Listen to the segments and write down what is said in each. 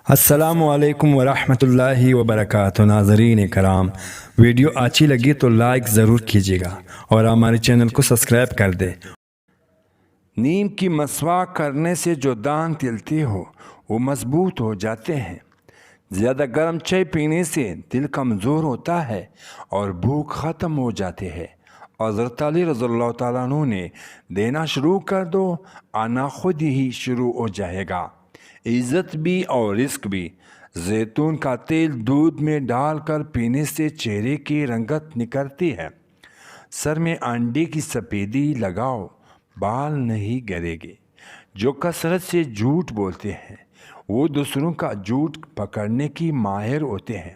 السلام علیکم ورحمۃ اللہ وبرکاتہ۔ ناظرین کرام، ویڈیو اچھی لگی تو لائک ضرور کیجیے گا اور ہمارے چینل کو سبسکرائب کر دیں۔ نیم کی مسواک کرنے سے جو دانت ہلتے ہو وہ مضبوط ہو جاتے ہیں۔ زیادہ گرم چائے پینے سے دل کمزور ہوتا ہے اور بھوک ختم ہو جاتی ہے۔ حضرت علی رضی اللہ تعالیٰ عنہ نے دینا شروع کر دو، آنا خود ہی شروع ہو جائے گا۔ عزت بھی اور رزق بھی۔ زیتون کا تیل دودھ میں ڈال کر پینے سے چہرے کی رنگت نکھرتی ہے۔ سر میں انڈے کی سفیدی لگاؤ، بال نہیں گرے گے۔ جو کثرت سے جھوٹ بولتے ہیں وہ دوسروں کا جھوٹ پکڑنے کی ماہر ہوتے ہیں۔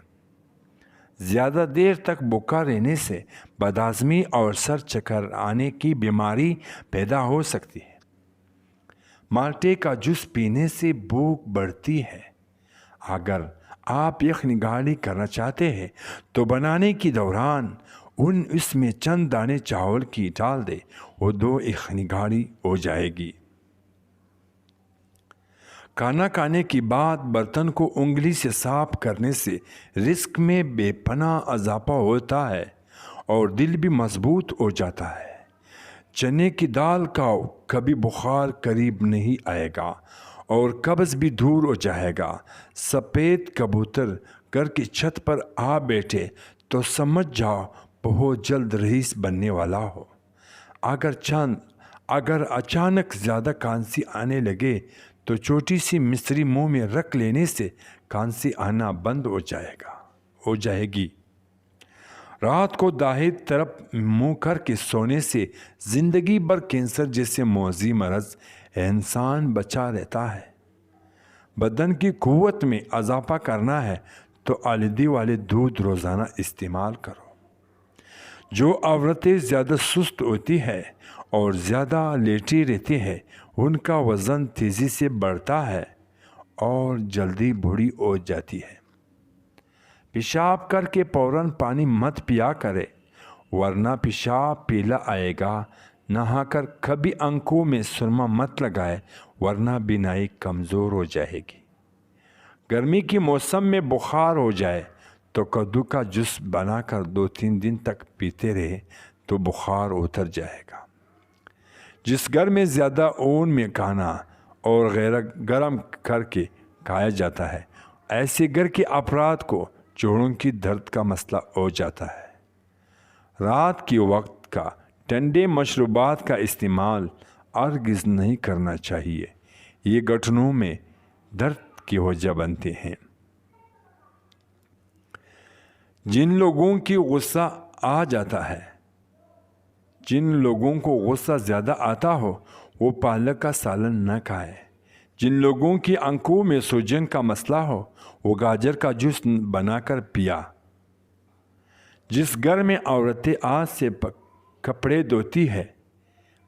زیادہ دیر تک بھوکا رہنے سے بدہضمی اور سر چکر آنے کی بیماری پیدا ہو سکتی ہے۔ مالٹے کا جوس پینے سے بھوک بڑھتی ہے۔ اگر آپ یخنی گاڑھی کرنا چاہتے ہیں تو بنانے کے دوران اس میں چند دانے چاول کی ڈال دے، وہ 2 یخنی گاڑھی ہو جائے گی۔ کھانا کھانے کے بعد برتن کو انگلی سے صاف کرنے سے رزق میں بے پناہ اضافہ ہوتا ہے اور دل بھی مضبوط ہو جاتا ہے۔ چنے کی دال کھاؤ، کبھی بخار قریب نہیں آئے گا اور قبض بھی دور ہو جائے گا۔ سفید کبوتر گھر کی چھت پر آ بیٹھے تو سمجھ جاؤ بہت جلد رئیس بننے والا ہو۔ اگر اچانک زیادہ کھانسی آنے لگے تو چھوٹی سی مصری منہ میں رکھ لینے سے کھانسی آنا بند ہو جائے گی۔ رات کو دائیں طرف منہ کر کے سونے سے زندگی بھر کینسر جیسے موذی مرض انسان بچا رہتا ہے۔ بدن کی قوت میں اضافہ کرنا ہے تو آلودگی والے دودھ روزانہ استعمال کرو۔ جو عورتیں زیادہ سست ہوتی ہیں اور زیادہ لیٹی رہتی ہیں ان کا وزن تیزی سے بڑھتا ہے اور جلدی بوڑھی ہو جاتی ہے۔ پیشاب کر کے فوراً پانی مت پیا کرے ورنہ پیشاب پیلا آئے گا۔ نہا کر کبھی آنکھوں میں سرما مت لگائے ورنہ بینائی کمزور ہو جائے گی۔ گرمی کے موسم میں بخار ہو جائے تو کدو کا جوس بنا کر 2-3 دن تک پیتے رہے تو بخار اتر جائے گا۔ جس گھر میں زیادہ اون میں کھانا اور غیر گرم کر کے کھایا جاتا ہے ایسے گھر کے افراد کو جوڑوں کی درد کا مسئلہ ہو جاتا ہے۔ رات کے وقت کا ٹھنڈے مشروبات کا استعمال ہرگز نہیں کرنا چاہیے، یہ گھٹنوں میں درد کی وجہ بنتے ہیں۔ جن لوگوں کو غصہ زیادہ آتا ہو وہ پالک کا سالن نہ کھائے۔ جن لوگوں کی آنکھوں میں سوجن کا مسئلہ ہو وہ گاجر کا جوس بنا کر پیا۔ جس گھر میں عورتیں ہاتھ سے کپڑے دھوتی ہے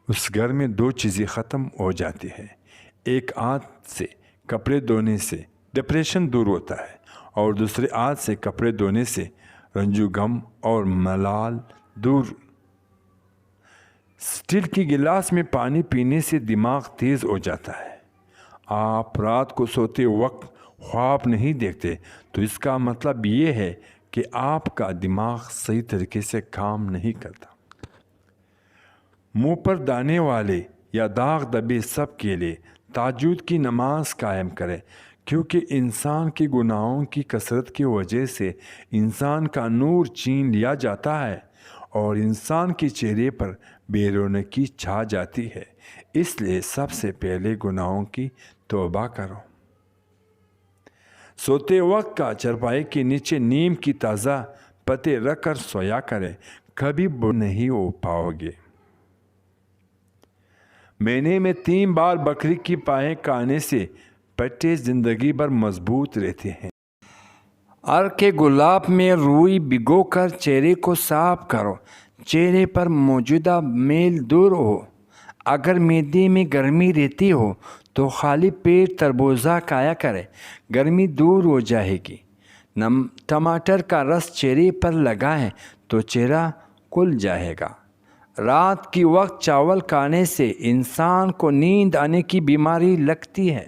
اس گھر میں 2 چیزیں ختم ہو جاتی ہیں۔ ایک، ہاتھ سے کپڑے دھونے سے ڈپریشن دور ہوتا ہے اور دوسرے، ہاتھ سے کپڑے دھونے سے رنج و غم اور ملال دور۔ اسٹیل کی گلاس میں پانی پینے سے دماغ تیز ہو جاتا ہے۔ آپ رات کو سوتے وقت خواب نہیں دیکھتے تو اس کا مطلب یہ ہے کہ آپ کا دماغ صحیح طریقے سے کام نہیں کرتا۔ منہ پر دانے والے یا داغ دبے سب کے لیے تہجد کی نماز قائم کریں، کیونکہ انسان کے گناہوں کی کثرت کی وجہ سے انسان کا نور چھین لیا جاتا ہے اور انسان کے چہرے پر بے رونقی چھا جاتی ہے۔ اس لیے سب سے پہلے گناہوں کی توبہ کرو۔ سوتے وقت کا چارپائی کے نیچے نیم کی تازہ پتے رکھ کر سویا کریں، کبھی بوڑھے نہیں ہو پاؤ گے۔ مہینے میں 3 بار بکری کی پائیں کھانے سے پٹے زندگی بھر مضبوط رہتے ہیں۔ عرق گلاب میں روئی بھگو کر چہرے کو صاف کرو، چہرے پر موجودہ میل دور ہو۔ اگر معدے میں گرمی رہتی ہو تو خالی پیٹ تربوزہ کھایا کرے، گرمی دور ہو جائے گی۔ ٹماٹر کا رس چہرے پر لگائیں تو چہرہ کھل جائے گا۔ رات کے وقت چاول کھانے سے انسان کو نیند آنے کی بیماری لگتی ہے۔